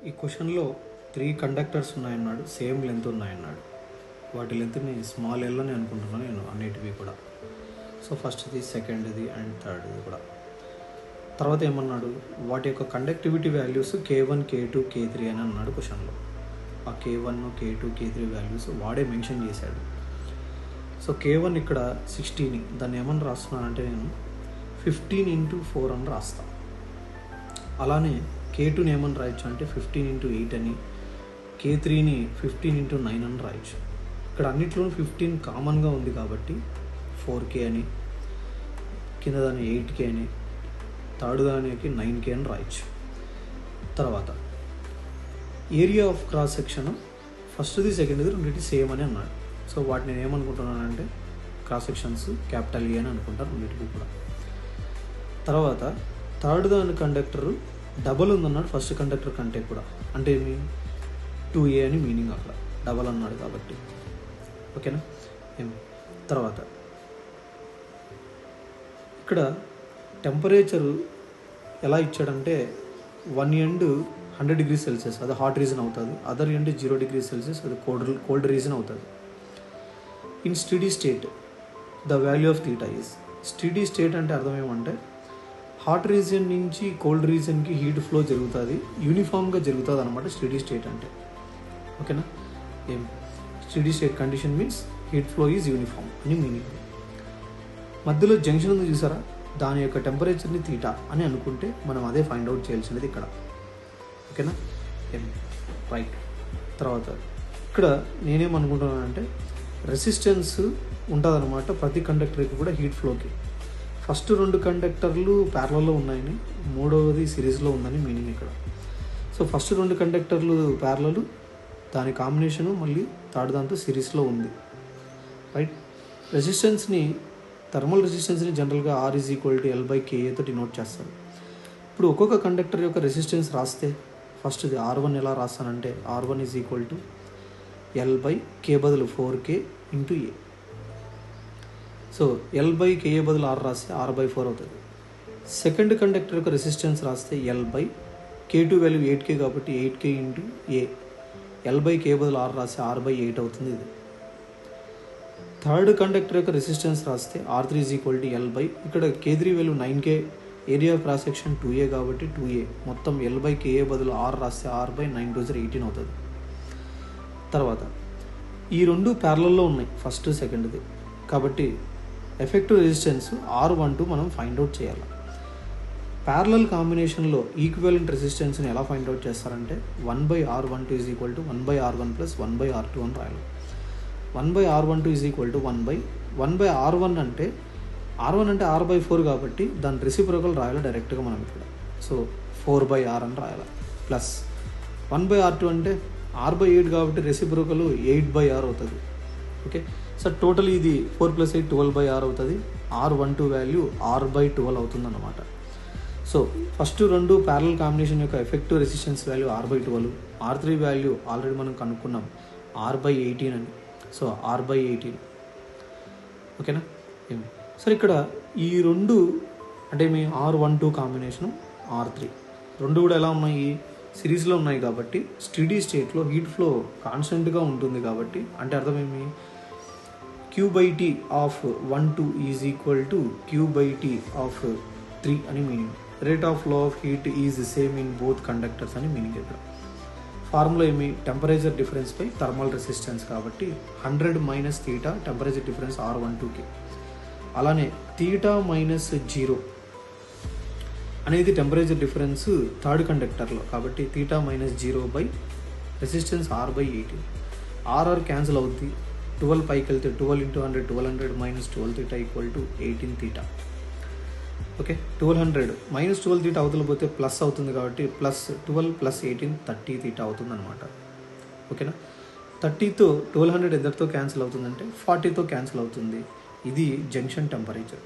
ఈ క్వశ్చన్లో 3 conductors ఉన్నాయన్నాడు, same length ఉన్నాయన్నాడు. వాటి లెంత్ని స్మాల్ ఎల్ అని అనుకుంటున్నాను నేను అన్నిటివి కూడా. సో ఫస్ట్ది, సెకండ్ది అండ్ థర్డ్ది కూడా. తర్వాత ఏమన్నాడు, వాటి యొక్క conductivity values K1, K2, K3 అని అన్నాడు క్వశ్చన్లో. ఆ K1, K2, K3 వాల్యూస్ వాడే మెన్షన్ చేశాడు. సో K1 ఇక్కడ 16, దాన్ని ఏమని రాస్తున్నానంటే నేను 15 × 4 అని రాస్తాను. అలానే K2ని ఏమని రాయొచ్చు అంటే 15 × 8 అని, K3ని 15 × 9 అని రాయొచ్చు. ఇక్కడ అన్నిట్లోనూ 15 కామన్గా ఉంది కాబట్టి 4K అని, కింద దాన్ని 8K అని, థర్డ్ దానికి 9K అని రాయొచ్చు. తర్వాత ఏరియా ఆఫ్ క్రాస్ సెక్షన్ ఫస్ట్ది, సెకండ్ది రెండింటి సేమ్ అని అన్నాడు. సో వాటిని నేను ఏమనుకుంటున్నానంటే క్రాస్ సెక్షన్స్ క్యాపిటల్ ఏ అని అనుకుంటాను రెండింటికి కూడా. తర్వాత థర్డ్ దాని కండక్టర్ డబల్ ఉందన్నాడు ఫస్ట్ కండక్టర్ కంటే కూడా, అంటే ఏమి 2A అని మీనింగ్, అక్కడ డబల్ అన్నాడు కాబట్టి. ఓకేనా. తర్వాత ఇక్కడ టెంపరేచరు ఎలా ఇచ్చాడంటే వన్ ఎండ్ 100 degrees Celsius, అది హాట్ రీజన్ అవుతుంది. అదర్ ఎండ్ 0 degrees Celsius, అది కోల్డ్ రీజన్ అవుతుంది. In steady state the value of theta is, steady state అంటే అర్థం ఏమంటే హాట్ రీజన్ నుంచి కోల్డ్ రీజన్కి హీట్ ఫ్లో జరుగుతుంది, యూనిఫామ్గా జరుగుతుంది అనమాట స్టడీ స్టేట్ అంటే. ఓకేనా. Steady state condition means heat flow is uniform అని మీనింగ్. మధ్యలో జంక్షన్ ఉంది చూసారా, దాని యొక్క టెంపరేచర్ని థీటా అని అనుకుంటే మనం అదే ఫైండ్ అవుట్ చేయాల్సినది ఇక్కడ. ఓకేనా. రైట్. తర్వాత ఇక్కడ నేనేమనుకుంటున్నానంటే రెసిస్టెన్స్ ఉంటుంది అనమాట ప్రతి కండక్టర్కి కూడా హీట్ ఫ్లోకి. ఫస్ట్ 2 కండక్టర్లు ప్యారలల్లో ఉన్నాయని, మూడవది సిరీస్లో ఉందని మీనింగ్ ఇక్కడ. సో ఫస్ట్ 2 కండక్టర్లు ప్యారలల్, దాని కాంబినేషను మళ్ళీ థర్డ్ దాంతో సిరీస్లో ఉంది. రైట్. రెసిస్టెన్స్ని, థర్మల్ రెసిస్టెన్స్ని జనరల్గా R = L/Ka తోటి నోట్ చేస్తారు. ఇప్పుడు ఒక్కొక్క కండక్టర్ యొక్క రెసిస్టెన్స్ రాస్తే ఫస్ట్ది R1 ఎలా రాస్తానంటే R1 = L/K బదులు 4K × A. సో L/Ka బదులు R రాస్తే R/4 అవుతుంది. సెకండ్ కండక్టర్ యొక్క రెసిస్టెన్స్ రాస్తే K2 వాల్యూ 8K కాబట్టి 8K × A. L/K బదులు R రాస్తే R/8 అవుతుంది ఇది. థర్డ్ కండక్టర్ యొక్క రెసిస్టెన్స్ రాస్తే R3 = L/, ఇక్కడ K3 value 9K, area of cross section 2A కాబట్టి 2A, మొత్తం L/Ka బదులు R రాస్తే R/9 × 18 అవుతుంది. తర్వాత ఈ రెండు ప్యారలల్లో ఉన్నాయి ఫస్ట్ సెకండ్ది కాబట్టి ఎఫెక్టివ్ రెసిస్టెన్స్ R12 మనం ఫైండ్ అవుట్ చేయాలి. ప్యారలల్ కాంబినేషన్లో ఈక్వివలెంట్ రెసిస్టెన్స్ని ఎలా ఫైండ్ అవుట్ చేస్తారంటే 1/R12 = 1/R1 + 1/R2 అని రాయాలి. 1/R12 = 1/R1 అంటే R1 అంటే R/4 కాబట్టి దాని రెసిప్రోకల్ రాయాలి డైరెక్ట్గా మనం ఇక్కడ. సో 4/R అని రాయాలి. ప్లస్ 1/R2 అంటే R/8 కాబట్టి రెసిప్రోకల్ 8/R అవుతుంది. ఓకే. సో టోటల్ ఇది 4 + 8 12/R అవుతుంది. R12 వాల్యూ R/12 అవుతుంది అన్నమాట. సో ఫస్ట్ 2 ప్యారలల్ కాంబినేషన్ యొక్క effective resistance value R/12, R3 value already మనం కనుక్కున్నాం R/18 అని. So R/18. ఓకేనా. సరే ఇక్కడ ఈ రెండు అంటే మీ R12 కాంబినేషను R3 రెండు కూడా ఎలా ఉన్నాయి, సిరీస్లో ఉన్నాయి కాబట్టి స్టడీ స్టేట్లో హీట్ ఫ్లో కాన్స్టెంట్గా ఉంటుంది కాబట్టి, అంటే అర్థమేమి Q/T ఆఫ్ 12 = Q/T ఆఫ్ 3 అని meaning. Rate of flow of heat is same in both conductors అని మీనింగ్ ఇక్కడ. ఫార్ములా ఏమి, temperature difference by thermal resistance కాబట్టి 100 - θ టెంపరేచర్ డిఫరెన్స్ R12కి. అలానే θ - 0 అనేది టెంపరేచర్ డిఫరెన్స్ థర్డ్ కండక్టర్లో కాబట్టి θ - 0 రెసిస్టెన్స్ R/18. R క్యాన్సిల్ అవుద్ది, 12 పైకి వెళ్తే 12 × 100 1200 - 12θ = 18θ. ఓకే. 1200 - 12θ అవతల పోతే ప్లస్ అవుతుంది కాబట్టి +12 + 18 30θ అవుతుంది అనమాట. ఓకేనా. 30తో 1200 ఎంతతో క్యాన్సిల్ అవుతుందంటే 40తో క్యాన్సిల్ అవుతుంది. ఇది జంక్షన్ టెంపరేచర్.